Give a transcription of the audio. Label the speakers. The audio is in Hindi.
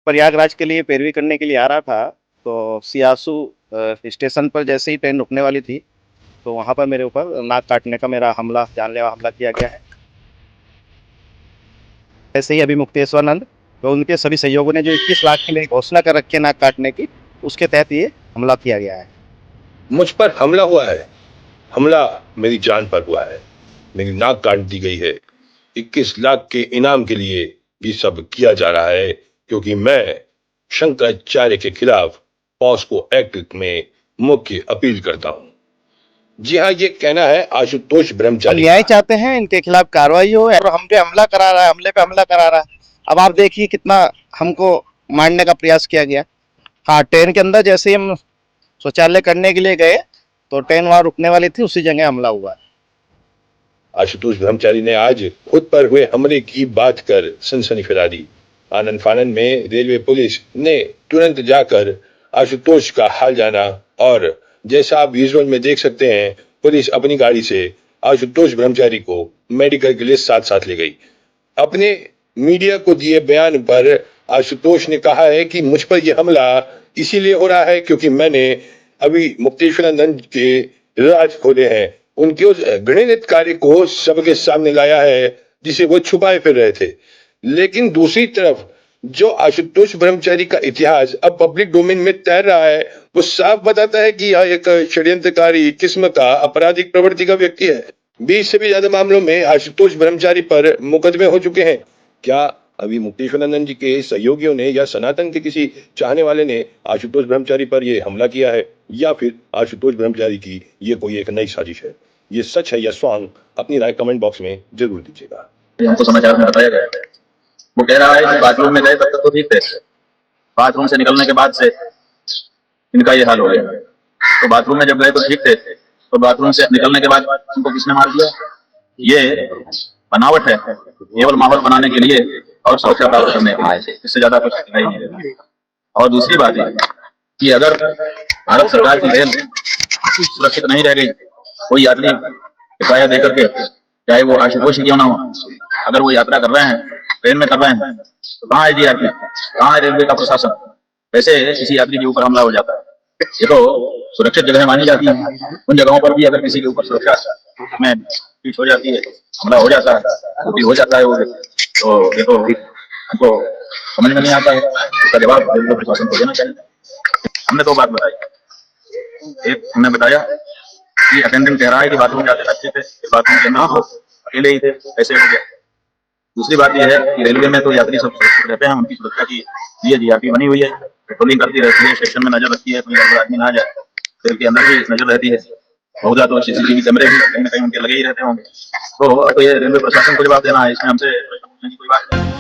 Speaker 1: प्रयागराज के लिए पैरवी करने के लिए आ रहा था, तो सियासू स्टेशन पर जैसे ही ट्रेन रुकने वाली थी, तो वहाँ पर मेरे ऊपर नाक काटने का मेरा हमला, जानलेवा हमला किया गया है। ऐसे ही अभी मुक्तेश्वरानंद तो उनके सभी सहयोगों ने जो 21 लाख के लिए घोषणा कर रखी है नाक काटने की, उसके तहत ये हमला किया गया है।
Speaker 2: मुझ पर हमला हुआ है। हमला मेरी जान पर हुआ है। मेरी नाक काट दी गई है। 21 लाख के इनाम के लिए ये सब किया जा रहा है, क्योंकि मैं शंकराचार्य के खिलाफ पॉस्को एक्ट में मुख्य अपील करता हूं। जी हाँ, ये कहना है आशुतोष
Speaker 1: हम
Speaker 2: ब्रह्मचारी
Speaker 1: न्याय
Speaker 2: का।
Speaker 1: चाहते हैं, इनके खिलाफ कार्रवाई हो और हम पे हमला करा रहा है, हमले पे हमला करा रहा है। अब आप देखिए कितना हमको मारने का प्रयास किया गया। हाँ, ट्रेन के अंदर जैसे ही हम शौचालय करने के लिए गए, तो ट्रेन वहां रुकने वाली थी, उसी जगह हमला हुआ।
Speaker 2: आशुतोष ब्रह्मचारी ने आज खुद पर हुए हमले की बात कर सनसनी फैला दी। आनंद फानन में रेलवे पुलिस ने तुरंत जाकर आशुतोष का हाल जाना, और जैसा आप विजुअल में देख सकते हैं, पुलिस अपनी गाड़ी से आशुतोष ब्रह्मचारी को मेडिकल के लिए साथ साथ ले गई। अपने मीडिया को दिए बयान पर आशुतोष ने कहा है कि मुझ पर यह हमला इसीलिए हो रहा है क्योंकि मैंने अभी मुक्तेश्वरानंद के राज खोले हैं। उनके उस घृणित कार्य को सबके सामने लाया है जिसे वो छुपाए फिर रहे थे। लेकिन दूसरी तरफ जो आशुतोष ब्रह्मचारी का इतिहास अब पब्लिक डोमेन में तैर रहा है, वो साफ बताता है कि यह एक षड्यंत्रकारी किस्म का आपराधिक प्रवृत्ति का व्यक्ति है। 20 से भी ज्यादा मामलों में आशुतोष ब्रह्मचारी पर मुकदमे हो चुके हैं। क्या अभी मुक्तेश्वरानंद जी के सहयोगियों ने या सनातन के किसी चाहने वाले ने आशुतोष ब्रह्मचारी पर यह हमला किया है, या फिर आशुतोष ब्रह्मचारी की ये कोई एक नई साजिश है? ये सच है या स्वांग? अपनी राय कमेंट बॉक्स में जरूर दीजिएगा।
Speaker 3: हमको समाचार में बताया गया है, वो कह रहा है कि बाथरूम में गए तब तक तो ठीक थे, बाथरूम से निकलने के बाद से इनका ये हाल हो गया। तो बाथरूम में जब गए तो ठीक थे, तो बाथरूम से निकलने के बाद उनको किसने मार दिया? ये बनावट है, केवल माहौल बनाने के लिए और सुरक्षा प्राप्त करने के लिए, इससे ज्यादा कुछ नहीं है। और दूसरी बात है कि अगर भारत सरकार की रेल सुरक्षित नहीं रह गई, कोई यात्री किराया देकर के, चाहे वो आशुतोष क्यों ना हो, अगर वो यात्रा कर रहे हैं, ट्रेन में कर रहे हैं, तो कहाँ है जीआरपी, कहाँ है रेलवे का प्रशासन? वैसे किसी यात्री के ऊपर हमला हो जाता है, ये तो सुरक्षित जगह मानी जाती है। उन जगहों पर भी अगर किसी के ऊपर सुरक्षा में पीछ हो जाती है, हमला हो जाता है, हो जाता है, वो तो ये तो हमको समझ में नहीं आता है। इसका जवाब रेलवे प्रशासन को देना चाहिए। हमने दो बात बताई। एक हमने बताया कि अटेंडेंट कह रहा है कि बाथरूम जाते अच्छे थे, बाथरूम के ना हो, अकेले ही थे, ऐसे हो गया। दूसरी बात यह है कि रेलवे में तो यात्री सब सुरक्षित रहते हैं, उनकी सुरक्षा की लिए जीआरपी बनी हुई है, पेट्रोलिंग करती रहती है, स्टेशन में नजर रखती है, कोई आदमी ना जाए, रेल के अंदर भी नजर रहती है। बहुत तो सीसीटीवी कैमरे भी कहीं ना कहीं उनके लगे ही रहते होंगे। तो ये रेलवे प्रशासन को जवाब देना है, इसमें हमसे कोई बात नहीं।